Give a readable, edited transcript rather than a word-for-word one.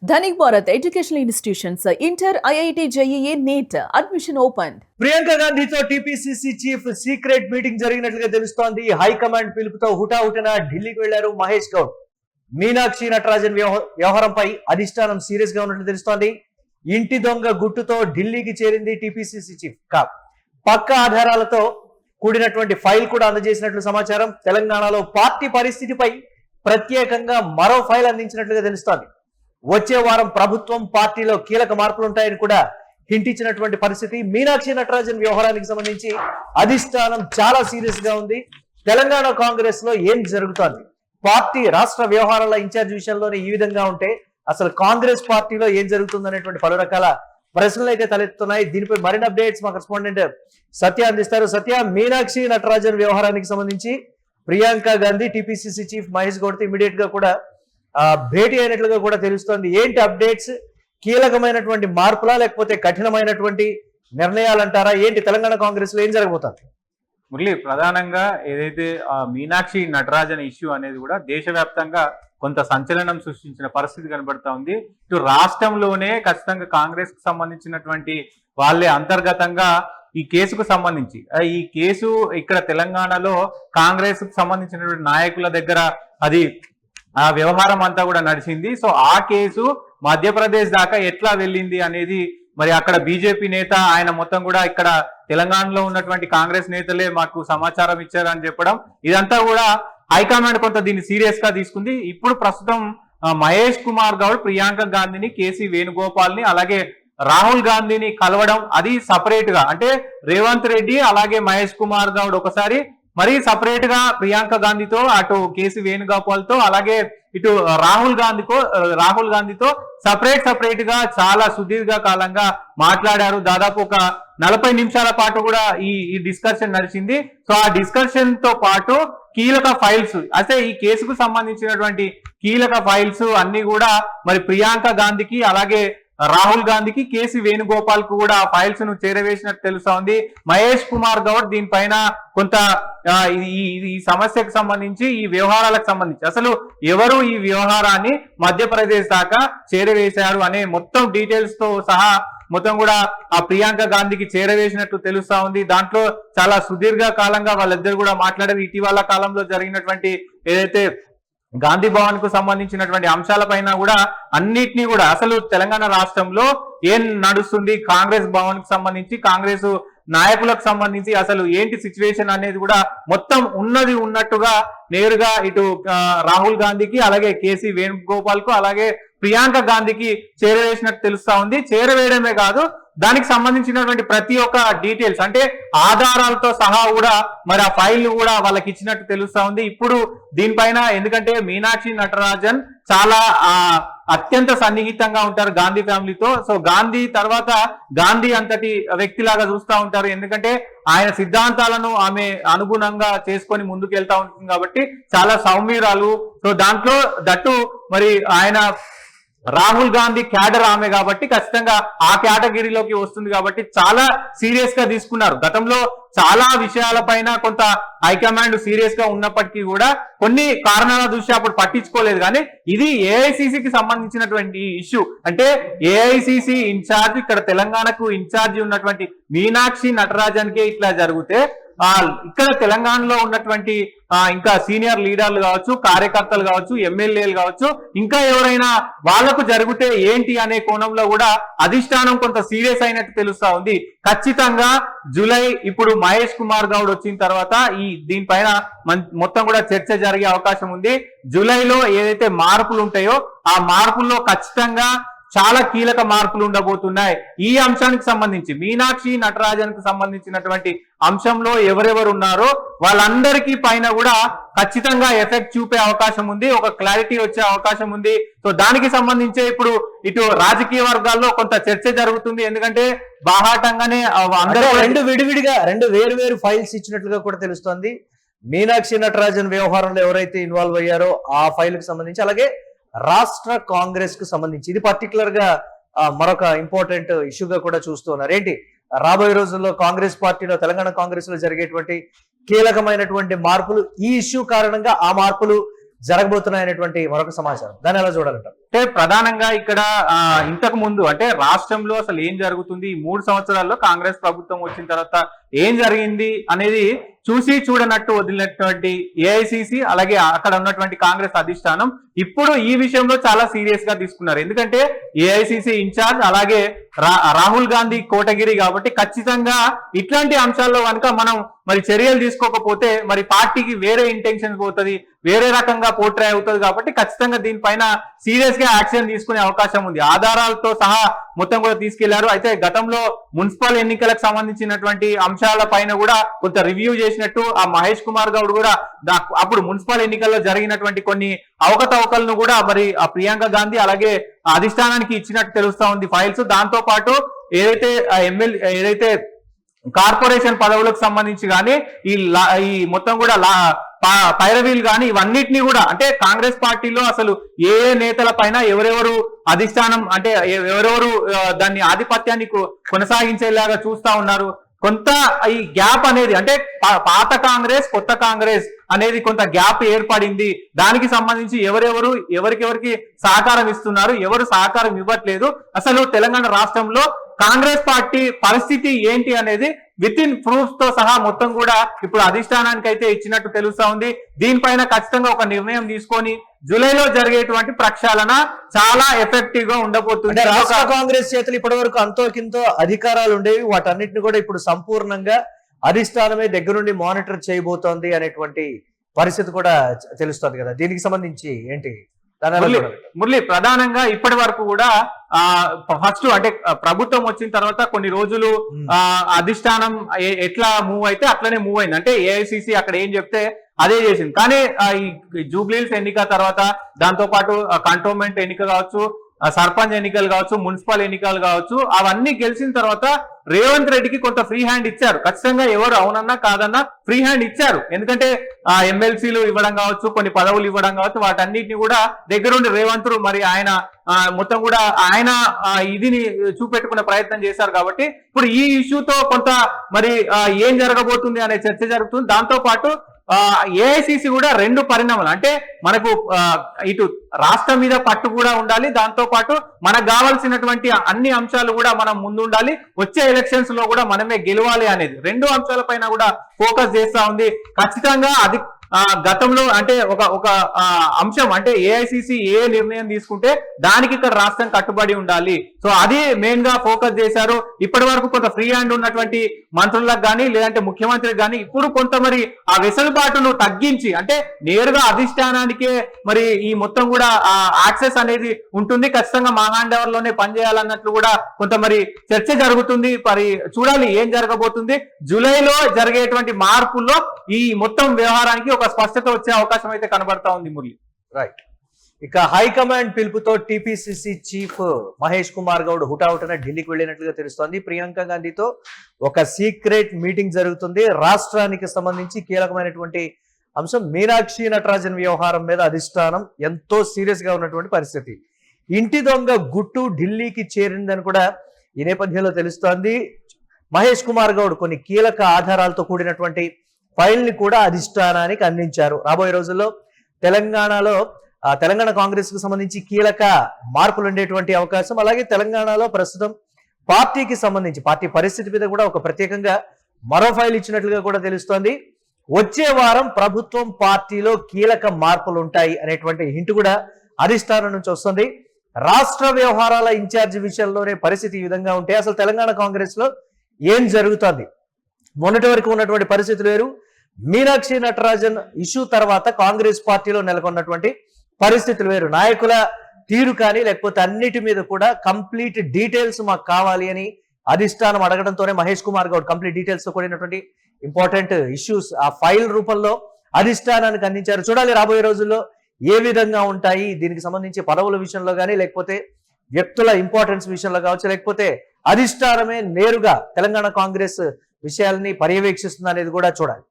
Dhanik Bharat Educational Institutions, Inter, IIT, JEE, NEET, admission opened. Priyanka గాంధీతో TPCC chief secret meeting జరిగినట్లుగా తెలుస్తోంది. High command పిలుపుతో హుటాహుటిన ఢిల్లీకి వెళ్లారు మహేష్ గౌడ్. మీనాక్షి నటరాజన్ వ్యవహారంపై అధిష్టానం సీరియస్ గా ఉన్నట్లు తెలుస్తోంది. ఇంటి దొంగ గుట్టుతో ఢిల్లీకి చేరింది టీపీసీసీ చీఫ్. పక్క ఆధారాలతో కూడినటువంటి ఫైల్ కూడా అందజేసినట్లు సమాచారం. తెలంగాణలో పార్టీ పరిస్థితిపై ప్రత్యేకంగా మరో ఫైల్ అందించినట్లుగా తెలుస్తోంది. వచ్చే వారం ప్రభుత్వం పార్టీలో కీలక మార్పులుంటాయని కూడా హింట్ ఇచ్చినటువంటి పరిస్థితి. మీనాక్షి నటరాజన్ వ్యవహారానికి సంబంధించి అధిష్టానం చాలా సీరియస్ గా ఉంది. తెలంగాణ కాంగ్రెస్ లో ఏం జరుగుతోంది? పార్టీ రాష్ట్ర వ్యవహారాల ఇన్ఛార్జ్ విషయంలోనే ఈ విధంగా ఉంటే అసలు కాంగ్రెస్ పార్టీలో ఏం జరుగుతుంది అనేటువంటి పలు రకాల ప్రశ్నలు అయితే తలెత్తుతున్నాయి. దీనిపై మరిన్ని అప్డేట్స్ మా కరెస్పాండెంట్ సత్య అందిస్తారు. సత్య, మీనాక్షి నటరాజన్ వ్యవహారానికి సంబంధించి Priyanka Gandhi TPCC chief Mahesh Goud immediate గా కూడా భేటీ అయినట్లుగా కూడా తెలుస్తోంది. ఏంటి అప్డేట్స్? కీలకమైనటువంటి మార్పులా లేకపోతే కఠినమైనటువంటి నిర్ణయాలు అంటారా? ఏంటి తెలంగాణ కాంగ్రెస్ లో ఏం జరగబోతుంది? మురళి, ప్రధానంగా ఏదైతే మీనాక్షి నటరాజన్ ఇష్యూ అనేది కూడా దేశవ్యాప్తంగా కొంత సంచలనం సృష్టించిన పరిస్థితి కనబడతా ఉంది. ఇటు రాష్ట్రంలోనే ఖచ్చితంగా కాంగ్రెస్ కు సంబంధించినటువంటి వాళ్ళే అంతర్గతంగా ఈ కేసుకు సంబంధించి ఈ కేసు ఇక్కడ తెలంగాణలో కాంగ్రెస్ కు సంబంధించినటువంటి నాయకుల దగ్గర అది ఆ వ్యవహారం అంతా కూడా నడిచింది. సో ఆ కేసు మధ్యప్రదేశ్ దాకా ఎట్లా వెళ్ళింది అనేది మరి అక్కడ బీజేపీ నేత ఆయన మొత్తం కూడా ఇక్కడ తెలంగాణలో ఉన్నటువంటి కాంగ్రెస్ నేతలే మాకు సమాచారం ఇచ్చారని చెప్పడం, ఇదంతా కూడా హైకమాండ్ కొంత దీన్ని సీరియస్ గా తీసుకుంది. ఇప్పుడు ప్రస్తుతం మహేష్ కుమార్ గౌడ్ ప్రియాంక గాంధీని, కేసీ వేణుగోపాల్ ని అలాగే రాహుల్ గాంధీని కలవడం, అది సపరేట్ గా అంటే రేవంత్ రెడ్డి అలాగే మహేష్ కుమార్ గౌడ్ ఒకసారి మరి సపరేట్ గా ప్రియాంక గాంధీతో, అటు కేసీ వేణుగోపాల్ తో అలాగే ఇటు రాహుల్ గాంధీతో సపరేట్ గా చాలా సుదీర్ఘ కాలంగా మాట్లాడారు. దాదాపు ఒక 40 నిమిషాల పాటు కూడా ఈ డిస్కషన్ నడిచింది. సో ఆ డిస్కషన్ తో పాటు కీలక ఫైల్స్, అంటే ఈ కేసుకు సంబంధించినటువంటి కీలక ఫైల్స్ అన్ని కూడా మరి ప్రియాంక గాంధీకి అలాగే రాహుల్ గాంధీకి, కేసీ వేణుగోపాల్ కు కూడా ఫైల్స్ ను చేరవేసినట్టు తెలుస్తా ఉంది. మహేష్ కుమార్ గౌడ్ దీనిపైన కొంత ఈ సమస్యకు సంబంధించి, ఈ వ్యవహారాలకు సంబంధించి అసలు ఎవరు ఈ వ్యవహారాన్ని మధ్యప్రదేశ్ దాకా చేరవేశారు అనే మొత్తం డీటెయిల్స్ తో సహా మొత్తం కూడా ఆ ప్రియాంక గాంధీకి చేరవేసినట్టు తెలుస్తా ఉంది. దాంట్లో చాలా సుదీర్ఘ కాలంగా వాళ్ళిద్దరు కూడా మాట్లాడారు. ఇటీవల కాలంలో జరిగినటువంటి ఏదైతే గాంధీ భవన్ కు సంబంధించినటువంటి అంశాలపైన కూడా అన్నిటినీ కూడా అసలు తెలంగాణ రాష్ట్రంలో ఏం నడుస్తుంది, కాంగ్రెస్ భవన్ కు సంబంధించి, కాంగ్రెస్ నాయకులకు సంబంధించి అసలు ఏంటి సిచ్యువేషన్ అనేది కూడా మొత్తం ఉన్నది ఉన్నట్టుగా నేరుగా ఇటు రాహుల్ గాంధీకి అలాగే కేసీ వేణుగోపాల్ కు అలాగే ప్రియాంక గాంధీకి చేరవేసినట్టు తెలుస్తా ఉంది. చేరవేయడమే కాదు, దానికి సంబంధించినటువంటి ప్రతి ఒక్క డీటెయిల్స్ అంటే ఆధారాలతో సహా కూడా మరి ఆ ఫైల్ కూడా వాళ్ళకి ఇచ్చినట్టు తెలుస్తా ఉంది. ఇప్పుడు దీనిపైన ఎందుకంటే మీనాక్షి నటరాజన్ చాలా అత్యంత సన్నిహితంగా ఉంటారు గాంధీ ఫ్యామిలీతో. సో గాంధీ తర్వాత గాంధీ అంతటి వ్యక్తిలాగా చూస్తూ ఉంటారు. ఎందుకంటే ఆయన సిద్ధాంతాలను ఆమె అనుగుణంగా చేసుకొని ముందుకు వెళ్తా ఉంటుంది కాబట్టి చాలా సౌమ్యురాలు. సో దాంట్లో దట్టు మరి ఆయన రాహుల్ గాంధీ క్యాడర్ ఆమె కాబట్టి ఖచ్చితంగా ఆ కేటగిరీలోకి వస్తుంది కాబట్టి చాలా సీరియస్ గా తీసుకున్నారు. గతంలో చాలా విషయాలపైన కొంత హైకమాండ్ సీరియస్ గా ఉన్నప్పటికీ కూడా కొన్ని కారణాల దృష్ట్యా అప్పుడు పట్టించుకోలేదు. కానీ ఇది ఏఐసిసికి సంబంధించినటువంటి ఇష్యూ. అంటే ఏఐసిసి ఇన్ఛార్జ్, ఇక్కడ తెలంగాణకు ఇన్ఛార్జ్ ఉన్నటువంటి మీనాక్షి నటరాజన్ కే ఇట్లా జరిగితే ఇక్కడ తెలంగాణలో ఉన్నటువంటి ఇంకా సీనియర్ లీడర్లు కావచ్చు, కార్యకర్తలు కావచ్చు, ఎమ్మెల్యేలు కావచ్చు, ఇంకా ఎవరైనా వాళ్లకు జరిగితే ఏంటి అనే కోణంలో కూడా అధిష్టానం కొంత సీరియస్ అయినట్టు తెలుస్తా ఉంది. ఖచ్చితంగా జూలై ఇప్పుడు మహేష్ కుమార్ గౌడ్ వచ్చిన తర్వాత దీనిపైన మొత్తం కూడా చర్చ జరిగే అవకాశం ఉంది. జూలైలో ఏదైతే మార్పులు ఉంటాయో ఆ మార్పుల్లో ఖచ్చితంగా చాలా కీలక మార్పులు ఉండబోతున్నాయి. ఈ అంశానికి సంబంధించి మీనాక్షి నటరాజన్ కు సంబంధించినటువంటి అంశంలో ఎవరెవరు ఉన్నారో వాళ్ళందరికీ పైన కూడా ఖచ్చితంగా ఎఫెక్ట్ చూపే అవకాశం ఉంది, ఒక క్లారిటీ వచ్చే అవకాశం ఉంది. సో దానికి సంబంధించే ఇప్పుడు ఇటు రాజకీయ వర్గాల్లో కొంత చర్చ జరుగుతుంది. ఎందుకంటే బాహాటంగానే అందరూ రెండు వేరు ఫైల్స్ ఇచ్చినట్లుగా కూడా తెలుస్తోంది. మీనాక్షి నటరాజన్ వ్యవహారంలో ఎవరైతే ఇన్వాల్వ్ అయ్యారో ఆ ఫైల్ కి సంబంధించి, అలాగే రాష్ట్ర కాంగ్రెస్ కు సంబంధించి ఇది పర్టికులర్ గా మరొక ఇంపార్టెంట్ ఇష్యూగా కూడా చూస్తున్నారు. ఏంటి రాబోయే రోజుల్లో కాంగ్రెస్ పార్టీలో, తెలంగాణ కాంగ్రెస్ లో జరిగేటువంటి కీలకమైనటువంటి మార్పులు, ఈ ఇష్యూ కారణంగా ఆ మార్పులు జరగబోతున్నాయనేటువంటి మరొక సమాచారం. దాన్ని ఎలా చూడాలంటారు? అంటే ప్రధానంగా ఇక్కడ ఇంతకు ముందు అంటే రాష్ట్రంలో అసలు ఏం జరుగుతుంది, ఈ 3 సంవత్సరాల్లో కాంగ్రెస్ ప్రభుత్వం వచ్చిన తర్వాత ఏం జరిగింది అనేది చూసి చూడనట్టు వదిలినటువంటి ఏఐసిసి అలాగే అక్కడ ఉన్నటువంటి కాంగ్రెస్ అధిష్టానం ఇప్పుడు ఈ విషయంలో చాలా సీరియస్ గా తీసుకున్నారు. ఎందుకంటే ఏఐసిసి ఇన్ఛార్జ్ అలాగే రాహుల్ గాంధీ కోటగిరి కాబట్టి ఖచ్చితంగా ఇట్లాంటి అంశాల్లో కనుక మనం మరి చర్యలు తీసుకోకపోతే మరి పార్టీకి వేరే ఇంటెన్షన్ పోతుంది, వేరే రకంగా పోర్ట్రే అవుతుంది. కాబట్టి ఖచ్చితంగా దీనిపైన సీరియస్ గా యాక్షన్ తీసుకునే అవకాశం ఉంది. ఆధారాలతో సహా మొత్తం కూడా తీసుకెళ్లారు. అయితే గతంలో మున్సిపల్ ఎన్నికలకు సంబంధించినటువంటి అంశాల పైన కూడా కొంత రివ్యూ చేసినట్టు ఆ మహేష్ కుమార్ గౌడ్ కూడా అప్పుడు మున్సిపల్ ఎన్నికల్లో జరిగినటువంటి కొన్ని అవకతవకలను కూడా మరి ఆ ప్రియాంక గాంధీ అలాగే అధిష్టానానికి ఇచ్చినట్టు తెలుస్తా ఉంది ఫైల్స్. దాంతో పాటు ఏదైతే కార్పొరేషన్ పదవులకు సంబంధించి కానీ ఈ మొత్తం కూడా పైరవీలు కానీ ఇవన్నిటినీ కూడా అంటే కాంగ్రెస్ పార్టీలో అసలు ఏ నేతల పైన ఎవరెవరు అధిష్టానం అంటే ఎవరెవరు దాన్ని ఆధిపత్యాన్ని కొనసాగించేలాగా చూస్తా ఉన్నారు. కొంత ఈ గ్యాప్ అనేది అంటే పాత కాంగ్రెస్ కొత్త కాంగ్రెస్ అనేది కొంత గ్యాప్ ఏర్పడింది. దానికి సంబంధించి ఎవరెవరికి సహకారం ఇస్తున్నారు, ఎవరు సహకారం ఇవ్వట్లేదు, అసలు తెలంగాణ రాష్ట్రంలో కాంగ్రెస్ పార్టీ పరిస్థితి ఏంటి అనేది విత్ ఇన్ ప్రూఫ్ తో సహా మొత్తం కూడా ఇప్పుడు అధిష్టానానికి అయితే ఇచ్చినట్టు తెలుస్తా ఉంది. దీనిపైన ఖచ్చితంగా ఒక నిర్ణయం తీసుకొని జూలైలో జరిగేటువంటి ప్రక్షాళన చాలా ఎఫెక్టివ్ గా ఉండబోతుంది. రాష్ట్ర కాంగ్రెస్ చేతులు ఇప్పటి వరకు అంతో కింతో అధికారాలు ఉండేవి, వాటన్నిటిని కూడా ఇప్పుడు సంపూర్ణంగా అధిష్టానమే దగ్గరుండి మానిటర్ చేయబోతోంది అనేటువంటి పరిస్థితి కూడా తెలుస్తుంది కదా. దీనికి సంబంధించి ఏంటి మురళి? ప్రధానంగా ఇప్పటి వరకు కూడా ఫస్ట్ అంటే ప్రభుత్వం వచ్చిన తర్వాత కొన్ని రోజులు అధిష్టానం ఎట్లా మూవ్ అయితే అట్లనే మూవ్ అయింది. అంటే ఏఐసిసి అక్కడ ఏం చెప్తే అదే చేసింది. కానీ ఈ జూబ్లీహిల్స్ ఎన్నిక తర్వాత దాంతో పాటు కంటోన్మెంట్ ఎన్నిక కావచ్చు, సర్పంచ్ ఎన్నికలు కావచ్చు, మున్సిపల్ ఎన్నికలు కావచ్చు, అవన్నీ గెలిచిన తర్వాత రేవంత్ రెడ్డికి కొంత ఫ్రీ హ్యాండ్ ఇచ్చారు. ఖచ్చితంగా ఎవరు అవునన్నా కాదన్నా ఫ్రీ హ్యాండ్ ఇచ్చారు. ఎందుకంటే ఎమ్మెల్సీలు ఇవ్వడం కావచ్చు, కొన్ని పదవులు ఇవ్వడం కావచ్చు, వాటన్నిటిని కూడా దగ్గరుండి రేవంత్ మరి ఆయన మొత్తం కూడా ఆయన ఇదిని చూపెట్టుకునే ప్రయత్నం చేశారు. కాబట్టి ఇప్పుడు ఈ ఇష్యూతో కొంత మరి ఏం జరగబోతుంది అనే చర్చ జరుగుతుంది. దాంతో పాటు ఏఐసిసి కూడా 2 పరిణామాలు అంటే మనకు ఇటు రాష్ట్రం మీద పట్టు కూడా ఉండాలి, దాంతో పాటు మనకు కావాల్సినటువంటి అన్ని అంశాలు కూడా మనం ముందు ఉండాలి, వచ్చే ఎలక్షన్స్ లో కూడా మనమే గెలవాలి అనేది 2 అంశాలపైన కూడా ఫోకస్ చేస్తా ఉంది. ఖచ్చితంగా అది గతంలో అంటే ఒక అంశం అంటే ఏఐసిసి ఏ నిర్ణయం తీసుకుంటే దానికి ఇక్కడ రాష్ట్రం కట్టుబడి ఉండాలి. సో అది మెయిన్ గా ఫోకస్ చేశారు. ఇప్పటి వరకు కొంత ఫ్రీ హ్యాండ్ ఉన్నటువంటి మంత్రులకు కానీ లేదంటే ముఖ్యమంత్రికి కానీ ఇప్పుడు కొంత మరి ఆ వెసులుబాటును తగ్గించి అంటే నేరుగా అధిష్టానానికే మరి ఈ మొత్తం కూడా యాక్సెస్ అనేది ఉంటుంది. ఖచ్చితంగా మా హ్యాండ్ ఓవర్ లోనే పనిచేయాలన్నట్లు కూడా కొంత మరి చర్చ జరుగుతుంది. మరి చూడాలి ఏం జరగబోతుంది. జూలైలో జరిగేటువంటి మార్పుల్లో ఈ మొత్తం వ్యవహారానికి ఒక స్పష్టత వచ్చే అవకాశం అయితే కనబడతా ఉంది మురళి. రైట్. ఇక హైకమాండ్ పిలుపుతో టీపీసీసీ చీఫ్ మహేష్ కుమార్ గౌడ్ హుటాహుటిన ఢిల్లీకి వెళ్ళినట్లుగా తెలుస్తోంది. ప్రియాంక గాంధీతో ఒక సీక్రెట్ మీటింగ్ జరుగుతుంది. రాష్ట్రానికి సంబంధించి కీలకమైనటువంటి అంశం మీనాక్షి నటరాజన్ వ్యవహారం మీద అధిష్టానం ఎంతో సీరియస్ గా ఉన్నటువంటి పరిస్థితి. ఇంటి దొంగ గుట్టు ఢిల్లీకి చేరిందని కూడా ఈ నేపథ్యంలో తెలుస్తోంది. మహేష్ కుమార్ గౌడ్ కొన్ని కీలక ఆధారాలతో కూడినటువంటి ఫైల్ ని కూడా అధిష్టానానికి అందించారు. రాబోయే రోజుల్లో తెలంగాణ కాంగ్రెస్ కు సంబంధించి కీలక మార్పులు ఉండేటువంటి అవకాశం, అలాగే తెలంగాణలో ప్రస్తుతం పార్టీకి సంబంధించి పార్టీ పరిస్థితి మీద కూడా ఒక ప్రత్యేకంగా మరో ఫైల్ ఇచ్చినట్లుగా కూడా తెలుస్తోంది. వచ్చే వారం ప్రభుత్వం పార్టీలో కీలక మార్పులు ఉంటాయి అనేటువంటి హింట్ కూడా అధిష్టానం నుంచి వస్తుంది. రాష్ట్ర వ్యవహారాల ఇన్ఛార్జి విషయంలోనే పరిస్థితి ఈ విధంగా ఉంటే అసలు తెలంగాణ కాంగ్రెస్ లో ఏం జరుగుతుంది? మొన్నటి వరకు ఉన్నటువంటి పరిస్థితులు వేరు. మీనాక్షి నటరాజన్ ఇష్యూ తర్వాత కాంగ్రెస్ పార్టీలో నెలకొన్నటువంటి పరిస్థితులు వేరు. నాయకుల తీరు కానీ లేకపోతే అన్నిటి మీద కూడా కంప్లీట్ డీటెయిల్స్ మాకు కావాలి అని అధిష్టానం అడగడంతోనే మహేష్ కుమార్ గౌడ్ కంప్లీట్ డీటెయిల్స్ తో కూడినటువంటి ఇంపార్టెంట్ ఇష్యూస్ ఆ ఫైల్ రూపంలో అధిష్టానానికి అందించారు. చూడాలి రాబోయే రోజుల్లో ఏ విధంగా ఉంటాయి. దీనికి సంబంధించి పదవుల విషయంలో కానీ లేకపోతే వ్యక్తుల ఇంపార్టెన్స్ విషయంలో కావచ్చు, లేకపోతే అధిష్టానమే నేరుగా తెలంగాణ కాంగ్రెస్ విషయాల్ని పర్యవేక్షిస్తుంది అనేది కూడా చూడాలి.